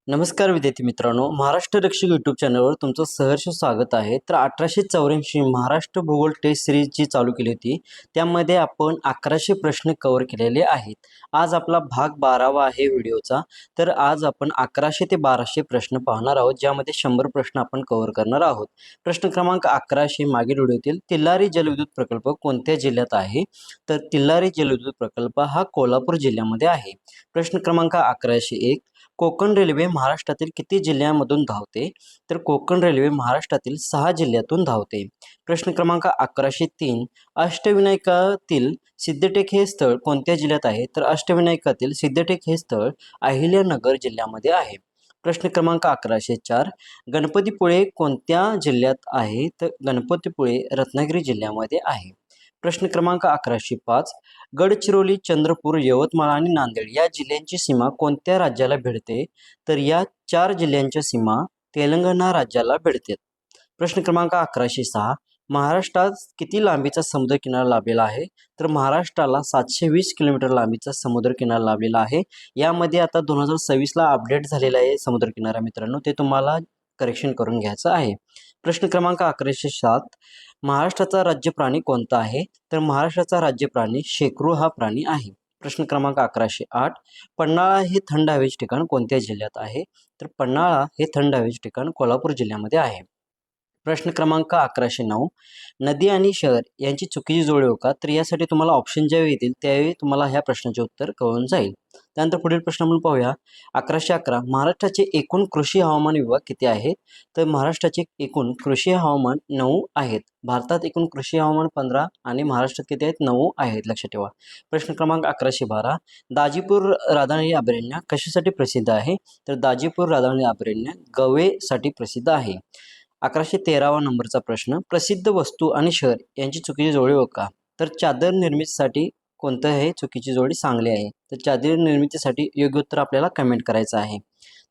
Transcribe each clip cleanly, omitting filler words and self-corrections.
नमस्कार विद्यार्थी मित्रांनो, महाराष्ट्र रक्षक यूट्यूब चॅनलवर तुमचं सहर्ष स्वागत आहे. तर 1884 महाराष्ट्र भूगोल टेस्ट सिरीज जी चालू केली होती, त्यामध्ये आपण 1100 प्रश्न कव्हर केलेले आहेत. आज आपला भाग 12वा आहे व्हिडिओचा. तर आज आपण 1100 ते 1200 प्रश्न पाहणार आहोत, ज्यामध्ये 100 प्रश्न आपण कव्हर करणार आहोत. प्रश्न क्रमांक 1100 मागील व्हिडिओतील तिल्लारी जलविद्युत प्रकल्प कोणत्या जिल्ह्यात आहे? तर तिल्लारी जलविद्युत प्रकल्प हा कोल्हापूर जिल्ह्यामध्ये आहे. प्रश्न क्रमांक 1101 कोकण रेल्वे महाराष्ट्रातील किती जिल्ह्यांमधून धावते? तर कोकण रेल्वे महाराष्ट्रातील 6 जिल्ह्यातून धावते. प्रश्न क्रमांक 1103 अष्टविनायकातील सिद्धटेक हे स्थळ कोणत्या जिल्ह्यात आहे? तर अष्टविनायकातील सिद्धटेक हे स्थळ अहिल्यानगर जिल्ह्यामध्ये आहे. प्रश्न क्रमांक 1104 गणपतीपुळे कोणत्या जिल्ह्यात आहे? तर गणपतीपुळे रत्नागिरी जिल्ह्यामध्ये आहे. प्रश्न क्रमांक 1105 गडचिरोली, चंद्रपूर, यवतमाळ आणि नांदेड या जिल्ह्यांची सीमा कोणत्या राज्याला भिडते? तर या 4 जिल्ह्यांच्या सीमा तेलंगणा राज्याला भिडतात. प्रश्न क्रमांक 1106 महाराष्ट्रात किती लांबीचा समुद्रकिनारा लाभलेला आहे? तर महाराष्ट्राला 720 किलोमीटर लांबीचा समुद्रकिनारा लाभलेला आहे. यामध्ये आता 2026ला अपडेट झालेला आहे समुद्रकिनारा मित्रांनो, ते तुम्हाला करेक्शन करून घ्यायचं आहे. प्रश्न क्रमांक 1107 महाराष्ट्राचा राज्य प्राणी कोणता आहे? तर महाराष्ट्राचा राज्य प्राणी शेकरू हा प्राणी आहे. प्रश्न क्रमांक 1108 पन्हाळा हे थंड हवेचे ठिकाण कोणत्या जिल्ह्यात आहे? तर पन्हाळा हे थंड हवेचे ठिकाण कोल्हापूर जिल्ह्यामध्ये आहे. प्रश्न क्रमांक 1109 नदी आणि शहर यांची चुकीची जोड येऊ का? तर यासाठी तुम्हाला ऑप्शन ज्यावेळी येतील त्यावेळी तुम्हाला ह्या प्रश्नाचे उत्तर कळून जाईल. त्यानंतर पुढील प्रश्न आपण पाहूया. 1111 महाराष्ट्राचे एकूण कृषी हवामान विभाग किती आहेत? तर महाराष्ट्राचे एकूण कृषी हवामान 9 आहेत. भारतात एकूण कृषी हवामान 15 आणि महाराष्ट्रात किती आहेत? 9 आहेत, लक्षात ठेवा. प्रश्न क्रमांक 1112 दाजीपूर राधानगरी अभयारण्य कशासाठी प्रसिद्ध आहे? तर दाजीपूर राधानगरी अभयारण्य गवेसाठी प्रसिद्ध आहे. 1113वा नंबरचा प्रश्न प्रसिद्ध वस्तू आणि शहर यांची चुकीची जोडी ओळखा. तर चादर निर्मितीसाठी कोणतं हे चुकीची जोडी चांगली आहे? तर चादर निर्मितीसाठी योग्य उत्तर आपल्याला कमेंट करायचं आहे.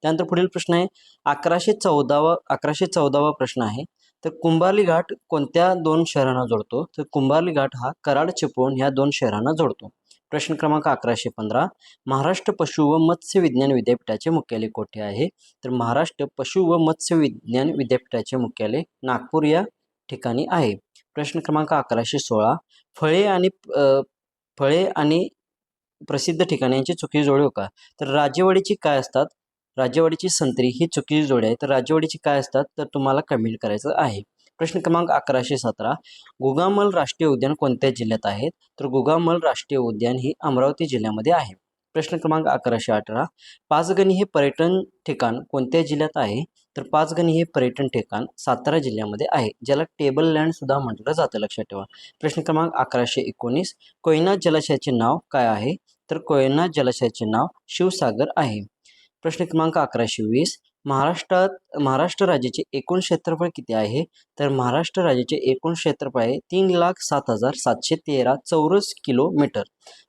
त्यानंतर पुढील प्रश्न आहे 1114वा प्रश्न आहे. तर कुंभार्ली घाट कोणत्या 2 शहरांना जोडतो? तर कुंभार्ली घाट हा कराड चिपळूण ह्या 2 शहरांना जोडतो. प्रश्न क्रमांक 1115 महाराष्ट्र पशु व मत्स्य विज्ञान विद्यापीठाचे मुख्यालय कोठे आहे? तर महाराष्ट्र पशु व मत्स्य विज्ञान विद्यापीठाचे मुख्यालय नागपूर या ठिकाणी आहे. प्रश्न क्रमांक 1116 फळे आणि प्रसिद्ध ठिकाणी यांची चुकीची जोडी हो का? तर राजेवाडीची काय असतात? राजेवाडीची संत्री ही चुकीची जोडी आहे. तर राजेवाडीची काय असतात? तर तुम्हाला कमेंट करायचं आहे. प्रश्न क्रमांक 1117 गुगामल राष्ट्रीय उद्यान कोणत्या जिल्ह्यात आहेत? तर गुगामल राष्ट्रीय उद्यान ही अमरावती जिल्ह्यामध्ये आहे. प्रश्न क्रमांक 1118 पाचगणी हे पर्यटन ठिकाण कोणत्या जिल्ह्यात आहे? तर पाचगणी हे पर्यटन ठिकाण सातारा जिल्ह्यामध्ये आहे, ज्याला टेबल लँड सुद्धा म्हटलं जातं, लक्षात ठेवा. प्रश्न क्रमांक 1119 कोयना जलाशयाचे नाव काय आहे? तर कोयना जलाशयाचे नाव शिवसागर आहे. प्रश्न क्रमांक 1120 महाराष्ट्र राज्याचे एकूण क्षेत्रफळ किती आहे? तर महाराष्ट्र राज्याचे एकूण क्षेत्रफळ आहे 3,07,713 चौरस किलोमीटर.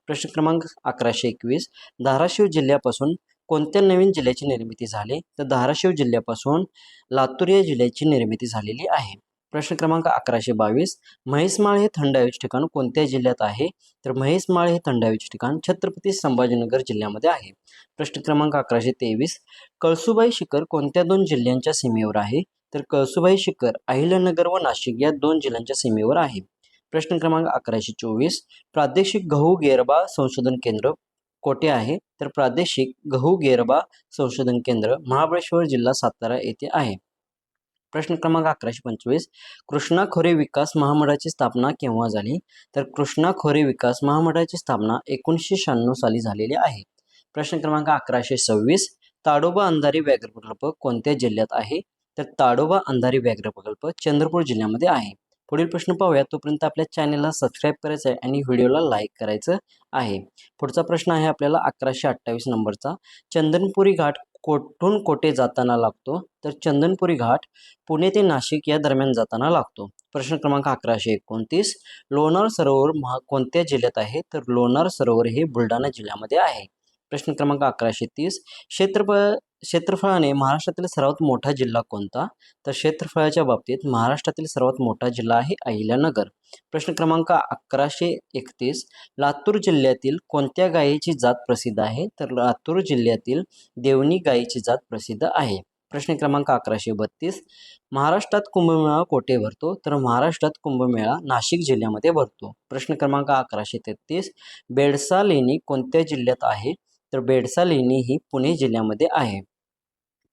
प्रश्न क्रमांक 1121 धाराशिव जिल्ह्यापासून कोणत्या नवीन जिल्ह्याची निर्मिती झाली? तर धाराशिव जिल्ह्यापासून लातूर या जिल्ह्याची निर्मिती झालेली आहे. प्रश्न क्रमांक 1122 म्हैसमाळ हे थंड हवेचे ठिकाण कोणत्या जिल्ह्यात आहे? तर म्हैसमाळ हे थंड हवेचे ठिकाण छत्रपती संभाजीनगर जिल्ह्यामध्ये आहे. प्रश्न क्रमांक 1123 कळसुबाई शिखर कोणत्या 2 जिल्ह्यांच्या सीमेवर आहे? तर कळसुबाई शिखर अहिल्यानगर व नाशिक या 2 जिल्ह्यांच्या सीमेवर आहे. प्रश्न क्रमांक 1124 प्रादेशिक गहू गेरबा संशोधन केंद्र कोठे आहे? तर प्रादेशिक गहू गेरबा संशोधन केंद्र महाबळेश्वर जिल्हा सातारा येथे आहे. प्रश्न क्रमांक 1125 कृष्णा खोरे विकास महामंडळाची स्थापना केव्हा झाली? तर कृष्णा खोरे विकास महामंडळाची स्थापना 1996 साली झालेली आहे. प्रश्न क्रमांक 1126 ताडोबा अंधारी व्याघ्र प्रकल्प कोणत्या जिल्ह्यात आहे? तर ताडोबा अंधारी व्याघ्र प्रकल्प चंद्रपूर जिल्ह्यामध्ये आहे. पुढील प्रश्न पाहूया. तोपर्यंत आपल्या चॅनलला सबस्क्राईब करायचं आहे आणि व्हिडिओला लाईक करायचं आहे. पुढचा प्रश्न आहे आपल्याला 1128 नंबरचा चंदनपुरी घाट कोठून कोठे जाताना लागतो? तर चंदनपुरी घाट पुणे ते नाशिक या दरम्यान जाताना लागतो. प्रश्न क्रमांक 1129 लोणार सरोवर कोणत्या जिल्ह्यात आहे? तर लोणार सरोवर हे बुलढाणा जिल्ह्यामध्ये आहे. प्रश्न क्रमांक 1130 क्षेत्रफळाने महाराष्ट्रातील सर्वात मोठा जिल्हा कोणता? तर क्षेत्रफळाच्या बाबतीत महाराष्ट्रातील सर्वात मोठा जिल्हा आहे अहिल्यानगर. प्रश्न क्रमांक 1131 लातूर जिल्ह्यातील कोणत्या गायीची जात प्रसिद्ध आहे? तर लातूर जिल्ह्यातील देवणी गायीची जात प्रसिद्ध आहे. प्रश्न क्रमांक 1132 महाराष्ट्रात कुंभमेळा कोठे भरतो? तर महाराष्ट्रात कुंभमेळा नाशिक जिल्ह्यामध्ये भरतो. प्रश्न क्रमांक 1133 बेडसा लेणी कोणत्या जिल्ह्यात आहे? तर बेडसा लेणी ही पुणे जिल्ह्यामध्ये आहे.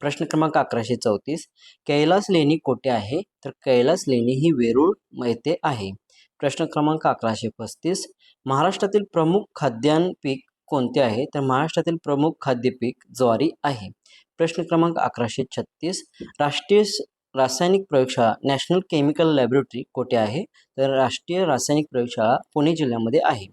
प्रश्न क्रमांक 1134 कैलास लेणी कोठे आहे? तर कैलास लेणी ही वेरूळ येथे आहे. प्रश्न क्रमांक 1135 महाराष्ट्रातील प्रमुख खाद्यान्न पीक कोणते आहे? तर महाराष्ट्रातील प्रमुख खाद्य पीक ज्वारी आहे. प्रश्न क्रमांक 1136 राष्ट्रीय रासायनिक प्रयोगशाळा नॅशनल केमिकल लॅबोरेटरी कोठे आहे? तर राष्ट्रीय रासायनिक प्रयोगशाळा पुणे जिल्ह्यामध्ये आहे.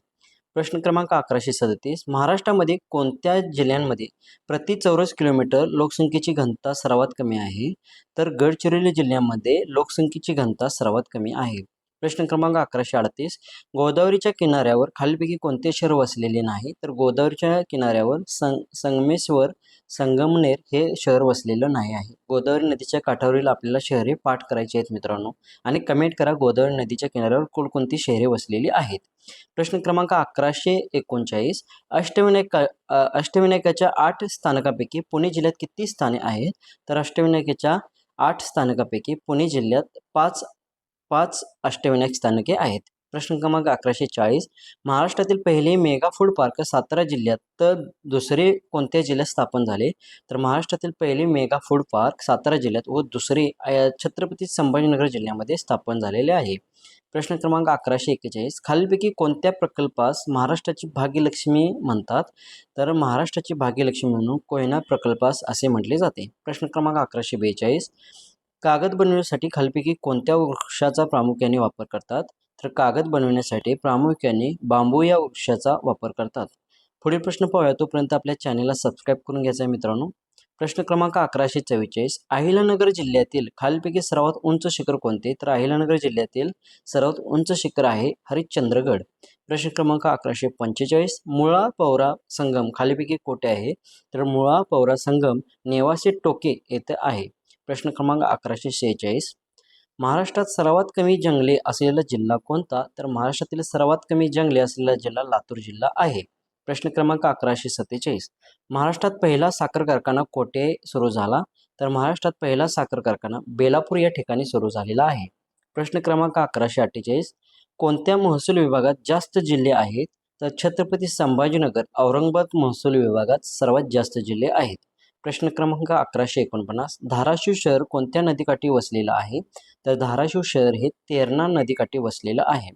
प्रश्न क्रमांक 1137 महाराष्ट्रामध्ये कोणत्या जिल्ह्यांमध्ये प्रति चौरस किलोमीटर लोकसंख्येची घनता सर्वात कमी आहे? तर गडचिरोली जिल्ह्यामध्ये लोकसंख्येची घनता सर्वात कमी आहे. प्रश्न क्रमांक 1138 गोदावरीच्या किनाऱ्यावर खालीलपैकी कोणते शहर वसलेले नाही? तर गोदावरीच्या किनाऱ्यावर संगमेश्वर संगमनेर हे शहर वसलेलं नाही आहे. गोदावरी नदीच्या काठावरील आपल्याला शहरे पाठ करायची आहेत मित्रांनो, आणि कमेंट करा गोदावरी नदीच्या किनाऱ्यावर कोणकोणती शहरे वसलेली आहेत. प्रश्न क्रमांक 1139 अष्टविनायकाच्या 8 स्थानकापैकी पुणे जिल्ह्यात किती स्थाने आहेत? तर अष्टविनायकाच्या 8 स्थानकापैकी पुणे जिल्ह्यात पाच अष्टविनायक स्थानके आहेत. प्रश्न क्रमांक 1140 महाराष्ट्रातील पहिले मेगा फूड पार्क सातारा जिल्ह्यात तर दुसरे कोणत्या जिल्ह्यात स्थापन झाले? तर महाराष्ट्रातील पहिले मेगा फूड पार्क सातारा जिल्ह्यात व दुसरे छत्रपती संभाजीनगर जिल्ह्यामध्ये स्थापन झालेले आहे. प्रश्न क्रमांक 1141 खालीलपैकी कोणत्या प्रकल्पास महाराष्ट्राची भाग्यलक्ष्मी म्हणतात? तर महाराष्ट्राची भाग्यलक्ष्मी म्हणून कोयना प्रकल्पास असे म्हटले जाते. प्रश्न क्रमांक 1142 कागद बनवण्यासाठी खालीलपैकी कोणत्या वृक्षाचा प्रामुख्याने वापर करतात? तर कागद बनवण्यासाठी प्रामुख्याने बांबू या वृक्षाचा वापर करतात. पुढील प्रश्न पाहूया, तोपर्यंत आपल्या चॅनेलला सबस्क्राईब करून घ्यायचा आहे मित्रांनो. प्रश्न क्रमांक 1144 अहिल्यानगर जिल्ह्यातील खालीलपैकी सर्वात उंच शिखर कोणते? तर अहिल्यानगर जिल्ह्यातील सर्वात उंच शिखर आहे हरिश्चंद्रगड. प्रश्न क्रमांक 1145 मुळा पवरा संगम खालीलपैकी कोठे आहे? तर मुळा पवरा संगम नेवासे टोके येथे आहे. प्रश्न क्रमांक 1146 महाराष्ट्रात सर्वात कमी जंगले असलेला जिल्हा कोणता? तर महाराष्ट्रातील सर्वात कमी जंगले असलेला जिल्हा लातूर जिल्हा आहे. प्रश्न क्रमांक 1147 महाराष्ट्रात पहिला साखर कारखाना कोठे सुरू झाला? तर महाराष्ट्रात पहिला साखर कारखाना बेलापूर या ठिकाणी सुरू झालेला आहे. प्रश्न क्रमांक 1148 कोणत्या महसूल विभागात जास्त जिल्हे आहेत? तर छत्रपती संभाजीनगर औरंगाबाद महसूल विभागात सर्वात जास्त जिल्हे आहेत. प्रश्न क्रमांक 1149 धाराशिव शहर कोणत्या नदीकाठी वसलेलं आहे? तर धाराशिव शहर हे तेरणा नदीकाठी वसलेलं आहे.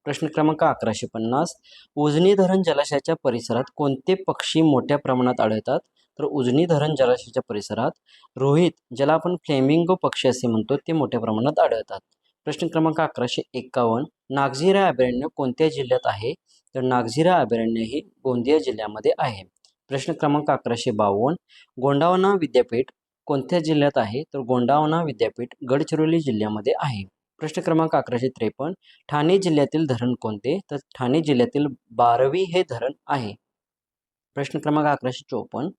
प्रश्न क्रमांक 1150 उजनी धरण जलाशयाच्या परिसरात कोणते पक्षी मोठ्या प्रमाणात आढळतात? तर उजनी धरण जलाशयाच्या परिसरात रोहित, ज्याला आपण फ्लेमिंगो पक्षी असे म्हणतो, ते मोठ्या प्रमाणात आढळतात. प्रश्न क्रमांक 1151 नागझिरा अभयारण्य कोणत्या जिल्ह्यात आहे? तर नागझिरा अभयारण्य हे गोंदिया जिल्ह्यामध्ये आहे. प्रश्न क्रमांक 1152 गोंडावना विद्यापीठ कोणत्या जिल्ह्यात आहे? तर गोंडावना विद्यापीठ गडचिरोली जिल्ह्यामध्ये आहे. प्रश्न क्रमांक 1153 ठाणे जिल्ह्यातील धरण कोणते? तर ठाणे जिल्ह्यातील बारवी हे धरण आहे. प्रश्न क्रमांक 1154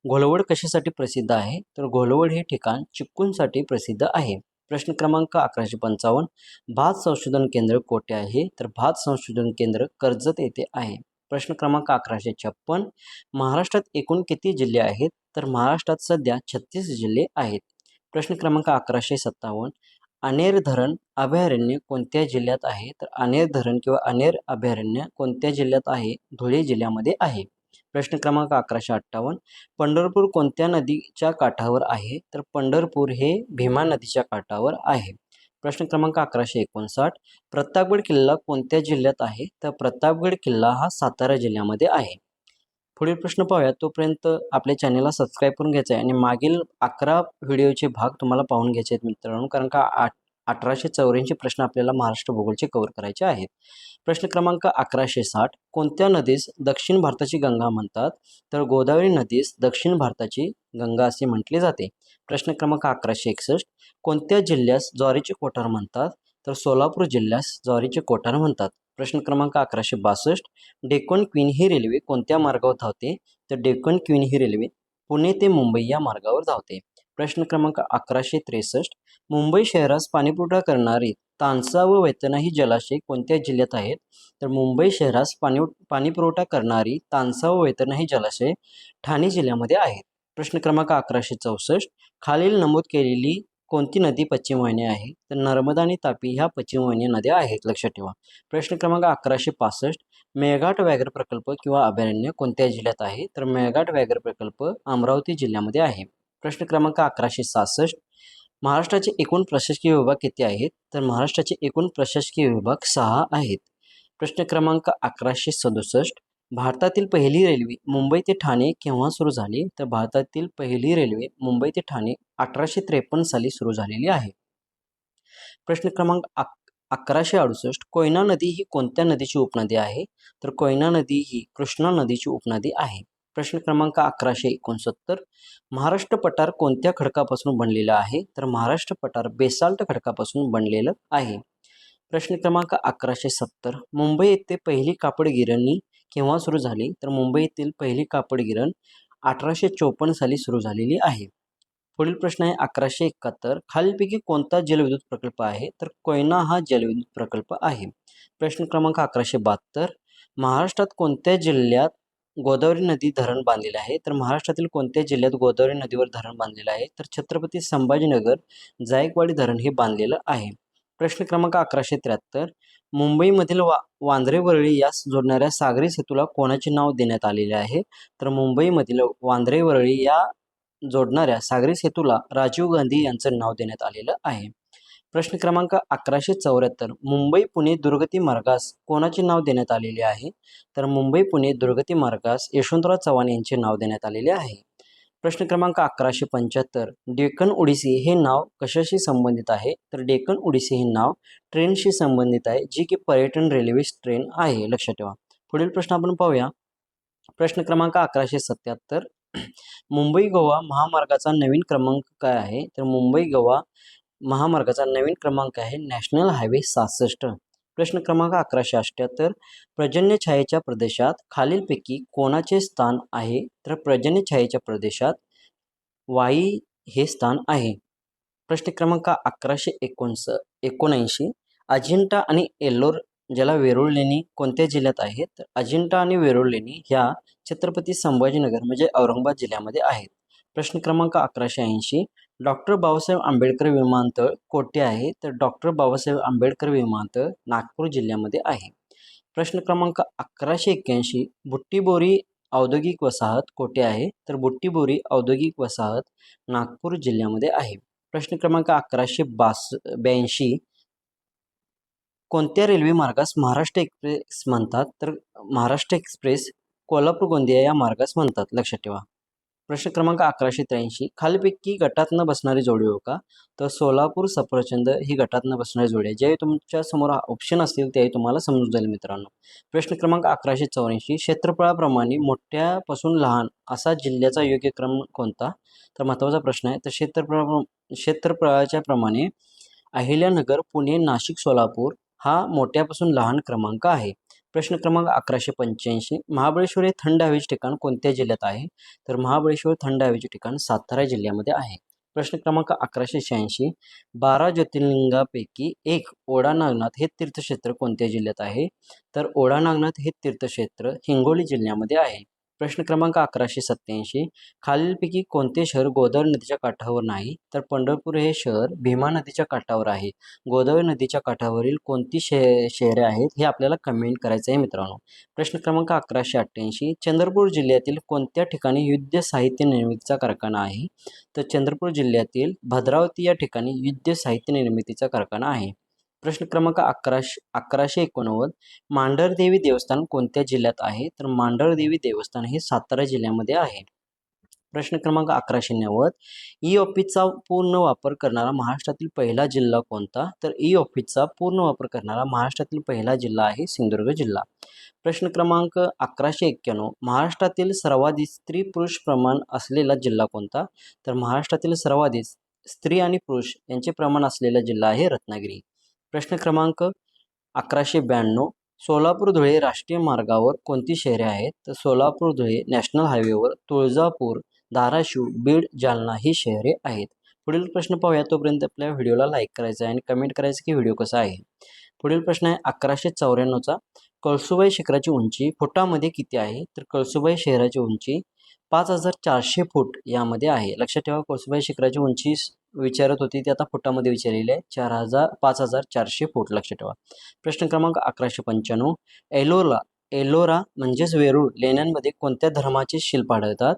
घोलवड कशासाठी प्रसिद्ध आहे? तर घोलवड हे ठिकाण चिक्कूंसाठी प्रसिद्ध आहे. प्रश्न क्रमांक 1155 भात संशोधन केंद्र कोठे आहे? तर भात संशोधन केंद्र कर्जत येथे आहे. प्रश्न क्रमांक 1156 महाराष्ट्रात एकूण किती जिल्हे आहेत? तर महाराष्ट्रात सध्या 36 जिल्हे आहेत. प्रश्न क्रमांक 1157 अनेर धरण अभयारण्य कोणत्या जिल्ह्यात आहे? तर अनेर धरण किंवा अनेर अभयारण्य कोणत्या जिल्ह्यात आहे? धुळे जिल्ह्यामध्ये आहे. प्रश्न क्रमांक 1158 पंढरपूर कोणत्या नदीच्या काठावर आहे? तर पंढरपूर हे भीमा नदीच्या काठावर आहे. प्रश्न क्रमांक 1159 प्रतापगड किल्ला कोणत्या जिल्ह्यात आहे? तर प्रतापगड किल्ला हा सातारा जिल्ह्यामध्ये आहे. पुढील प्रश्न पाहूया, तोपर्यंत आपल्या चॅनलला सबस्क्राईब करून घ्यायचं आहे आणि मागील 11 व्हिडिओचे भाग तुम्हाला पाहून घ्यायचे आहेत मित्रांनो, कारण का 1884 प्रश्न आपल्याला महाराष्ट्र भूगोलचे कव्हर करायचे आहेत. प्रश्न क्रमांक 1160 कोणत्या नदीस दक्षिण भारताची गंगा म्हणतात? तर गोदावरी नदीस दक्षिण भारताची गंगा असे म्हटले जाते. प्रश्न क्रमांक 1161 कोणत्या जिल्ह्यास ज्वारीचे कोठार म्हणतात? तर सोलापूर जिल्ह्यास ज्वारीचे कोठार म्हणतात. प्रश्न क्रमांक 1162, डेक्कन क्वीन ही रेल्वे कोणत्या मार्गावर धावते? तर डेक्कन क्वीन ही रेल्वे पुणे ते मुंबई या मार्गावर धावते. प्रश्न क्रमांक 1163, मुंबई शहरास पाणीपुरवठा करणारी तानसा व वैतरणा ही जलाशय कोणत्या जिल्ह्यात आहेत? तर मुंबई शहरास पाणीपुरवठा करणारी तानसा व वैतरणा ही जलाशय ठाणे जिल्ह्यामध्ये आहेत. प्रश्न क्रमांक 1164, खालील नमूद केलेली कोणती नदी पश्चिम वाहिनी आहे? तर नर्मदा आणि तापी ह्या पश्चिम वाहिनी नद्या आहेत, लक्षात ठेवा. प्रश्न क्रमांक 1165, मेळघाट व्याघ्र प्रकल्प किंवा अभयारण्य कोणत्या जिल्ह्यात आहे? तर मेळघाट व्याघ्र प्रकल्प अमरावती जिल्ह्यामध्ये आहे. प्रश्न क्रमांक 1166, महाराष्ट्राचे एकूण प्रशासकीय विभाग किती आहेत? तर महाराष्ट्राचे एकूण प्रशासकीय विभाग 6 आहेत. प्रश्न क्रमांक 1167, भारतातील पहिली रेल्वे मुंबई ते ठाणे केव्हा सुरू झाली? तर भारतातील पहिली रेल्वे मुंबई ते ठाणे 1853 साली सुरू झालेली आहे. प्रश्न क्रमांक 1168, कोयना नदी ही कोणत्या नदीची उपनदी आहे? तर कोयना नदी ही कृष्णा नदीची उपनदी आहे. प्रश्न क्रमांक 1169, महाराष्ट्र पठार कोणत्या खडकापासून बनलेलं आहे? तर महाराष्ट्र पठार बेसाल्ट खडकापासून बनलेलं आहे. प्रश्न क्रमांक 1170, मुंबई येथे पहिली कापड गिरणी केव्हा सुरू झाली? तर मुंबई येथील पहिली कापड गिरण 1854 साली सुरू झालेली आहे. पुढील प्रश्न आहे 1171, खालीलपैकी कोणता जलविद्युत प्रकल्प आहे? तर कोयना हा जलविद्युत प्रकल्प आहे. प्रश्न क्रमांक 1172, महाराष्ट्रात कोणत्या जिल्ह्यात गोदावरी नदी धरण बांधलेले आहे? तर महाराष्ट्रातील कोणत्या जिल्ह्यात गोदावरी नदीवर धरण बांधलेलं आहे? तर छत्रपती संभाजीनगर जायकवाडी धरण हे बांधलेलं आहे. प्रश्न क्रमांक 1173, मुंबईमधील वांद्रे वरळी यास जोडणाऱ्या सागरी सेतूला कोणाचे नाव देण्यात आलेले आहे? तर मुंबईमधील वांद्रे वरळी या जोडणाऱ्या सागरी सेतूला राजीव गांधी यांचं नाव देण्यात आलेलं आहे. प्रश्न क्रमांक 1174, मुंबई पुणे दुर्गती मार्गास कोणाचे नाव देण्यात आलेले आहे? तर मुंबई पुणे दुर्गती मार्गास यशवंतराव चव्हाण यांचे नाव देण्यात आलेले आहे. प्रश्न क्रमांक 1175, डेक्कन ओडिसी हे नाव कशाशी संबंधित आहे? तर डेक्कन ओडिसी हे नाव ट्रेनशी संबंधित आहे, जी की पर्यटन रेल्वे ट्रेन आहे, लक्षात ठेवा. पुढील प्रश्न आपण पाहूया. प्रश्न क्रमांक 1177, मुंबई गोवा महामार्गाचा नवीन क्रमांक काय आहे? तर मुंबई गोवा महामार्गाचा नवीन क्रमांक आहे नॅशनल हायवे 66. प्रश्न क्रमांक 1178, पर्जन्यछायेच्या प्रदेशात खालीलपैकी कोणाचे स्थान आहे? तर पर्जन्यछायेच्या प्रदेशात वाई हे स्थान आहे. प्रश्न क्रमांक 1179, अजिंठा आणि एल्लोर ज्याला वेरूळ लेणी कोणत्या जिल्ह्यात आहेत? तर अजिंठा आणि वेरूळ लेणी ह्या छत्रपती संभाजीनगर म्हणजे औरंगाबाद जिल्ह्यामध्ये आहेत. प्रश्न क्रमांक 1180, डॉक्टर बाबासाहेब आंबेडकर विमानतळ कोठे आहे? तर डॉक्टर बाबासाहेब आंबेडकर विमानतळ नागपूर जिल्ह्यामध्ये आहे. प्रश्न क्रमांक 1181, बुट्टीबोरी औद्योगिक वसाहत कोठे आहे? तर बुट्टीबोरी औद्योगिक वसाहत नागपूर जिल्ह्यामध्ये आहे. प्रश्न क्रमांक 1182, कोणत्या रेल्वे मार्गास महाराष्ट्र एक्सप्रेस म्हणतात? तर महाराष्ट्र एक्सप्रेस कोल्हापूर गोंदिया या मार्गास म्हणतात, लक्षात ठेवा. प्रश्न क्रमांक 1183, खालीलपैकी गटात न बसणारी जोडी हो का? तर सोलापूर सफरचंद ही गटात न बसणारी जोडी आहे. ज्यावेळी तुमच्या समोर ऑप्शन असतील त्यावेळी तुम्हाला समजून जाईल मित्रांनो. प्रश्न क्रमांक 1184, क्षेत्रफळाप्रमाणे मोठ्यापासून लहान असा जिल्ह्याचा योग्य क्रम कोणता? तर महत्त्वाचा प्रश्न आहे. तर क्षेत्रफळाच्या प्रमाणे अहिल्यानगर, पुणे, नाशिक, सोलापूर हा मोठ्यापासून लहान क्रमांक आहे. प्रश्न क्रमांक 1185, महाबळेश्वर हे थंड हवेचे ठिकाण कोणत्या जिल्ह्यात आहे? तर महाबळेश्वर थंड हवेचे ठिकाण सातारा जिल्ह्यामध्ये आहे. प्रश्न क्रमांक 1186, 12 ज्योतिर्लिंगापैकी एक ओढा नागनाथ हे तीर्थक्षेत्र कोणत्या जिल्ह्यात आहे? तर ओढा नागनाथ हे तीर्थक्षेत्र हिंगोली जिल्ह्यामध्ये आहे. प्रश्न क्रमांक 1187, खालीलपैकी कोणते शहर गोदावरी नदीच्या काठावर नाही? तर पंढरपूर हे शहर भीमा नदीच्या काठावर आहे. गोदावरी नदीच्या काठावरील कोणती शहरे आहेत हे आपल्याला कमेंट करायचं आहे मित्रांनो. प्रश्न क्रमांक 1188, चंद्रपूर जिल्ह्यातील कोणत्या ठिकाणी युद्ध साहित्य निर्मितीचा कारखाना आहे? तर चंद्रपूर जिल्ह्यातील भद्रावती या ठिकाणी युद्ध साहित्य निर्मितीचा कारखाना आहे. प्रश्न क्रमांक 1189, मांढरदेवी देवस्थान कोणत्या जिल्ह्यात आहे? तर मांढरदेवी देवस्थान हे सातारा जिल्ह्यामध्ये आहे. प्रश्न क्रमांक 1190, ई ऑफिसचा पूर्ण वापर करणारा महाराष्ट्रातील पहिला जिल्हा कोणता? तर ई ऑफिसचा पूर्ण वापर करणारा महाराष्ट्रातील पहिला जिल्हा आहे सिंधुदुर्ग जिल्हा. प्रश्न क्रमांक 1191, महाराष्ट्रातील सर्वाधिक स्त्री पुरुष प्रमाण असलेला जिल्हा कोणता? तर महाराष्ट्रातील सर्वाधिक स्त्री आणि पुरुष यांचे प्रमाण असलेला जिल्हा आहे रत्नागिरी. प्रश्न क्रमांक 1192, सोलापूर धुळे राष्ट्रीय मार्गावर कोणती शहरे आहेत? तर सोलापूर धुळे नॅशनल हायवेवर तुळजापूर, धाराशिव, बीड, जालना ही शहरे आहेत. पुढील प्रश्न पाहूया. तोपर्यंत आपल्या व्हिडिओला लाईक करायचा आहे आणि कमेंट करायचं की व्हिडिओ कसा आहे. पुढील प्रश्न आहे 1194चा. कळसुबाई शिखराची उंची फुटामध्ये किती आहे? तर कळसुबाई शहराची उंची 5400 फूट यामध्ये आहे. लक्षात ठेवा, कळसुबाई शिखराची उंची विचारत होती ती आता फुटामध्ये विचारलेली आहे. 5400 फूट. लक्षात ठेवा. प्रश्न क्रमांक 1195. एलोरा म्हणजेच वेरूळ लेण्यांमध्ये कोणत्या धर्माचे शिल्प आढळतात?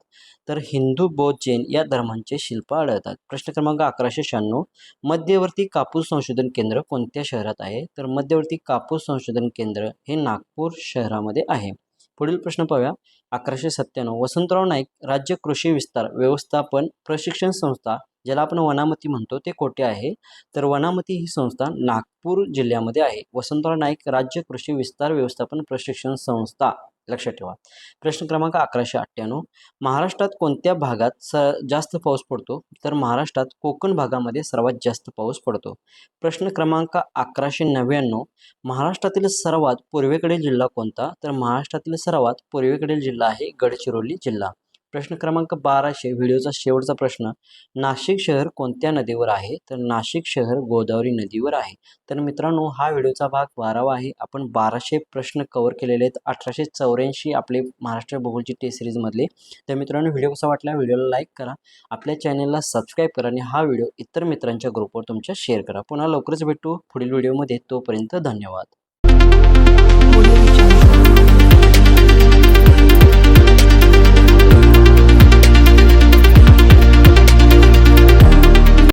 तर हिंदू, बौद्ध, जैन या धर्मांचे शिल्प आढळतात. प्रश्न क्रमांक 1196. मध्यवर्ती कापूस संशोधन केंद्र कोणत्या शहरात आहे? तर मध्यवर्ती कापूस संशोधन केंद्र हे नागपूर शहरामध्ये आहे. पुढील प्रश्न पाहूया. 1197. वसंतराव नाईक राज्य कृषी विस्तार व्यवस्थापन प्रशिक्षण संस्था, ज्याला आपण वनामती म्हणतो, ते कोठे आहे? तर वनामती ही संस्था नागपूर जिल्ह्यामध्ये आहे. वसंतराव नाईक राज्य कृषी विस्तार व्यवस्थापन प्रशिक्षण संस्था. लक्षात ठेवा. प्रश्न क्रमांक 1198. महाराष्ट्रात कोणत्या भागात जास्त पाऊस पडतो? तर महाराष्ट्रात कोकण भागामध्ये सर्वात जास्त पाऊस पडतो. प्रश्न क्रमांक 1199. महाराष्ट्रातील सर्वात पूर्वेकडील जिल्हा कोणता? तर महाराष्ट्रातील सर्वात पूर्वेकडील जिल्हा आहे गडचिरोली जिल्हा. प्रश्न क्रमांक 1200, व्हिडिओचा शेवटचा प्रश्न. नाशिक शहर कोणत्या नदीवर आहे? तर नाशिक शहर गोदावरी नदीवर आहे. तर मित्रांनो, हा व्हिडिओचा भाग 12वा आहे. आपण 1200 प्रश्न कव्हर केलेले आहेत. 1884 आपले महाराष्ट्र भूगोलची टेस्ट सिरीजमधले. तर मित्रांनो, व्हिडिओ कसा वाटला? व्हिडिओला लाईक करा, आपल्या चॅनलला सबस्क्राईब करा आणि हा व्हिडिओ इतर मित्रांच्या ग्रुपवर तुमच्या शेअर करा. पुन्हा लवकरच भेटू पुढील व्हिडिओमध्ये. तोपर्यंत धन्यवाद.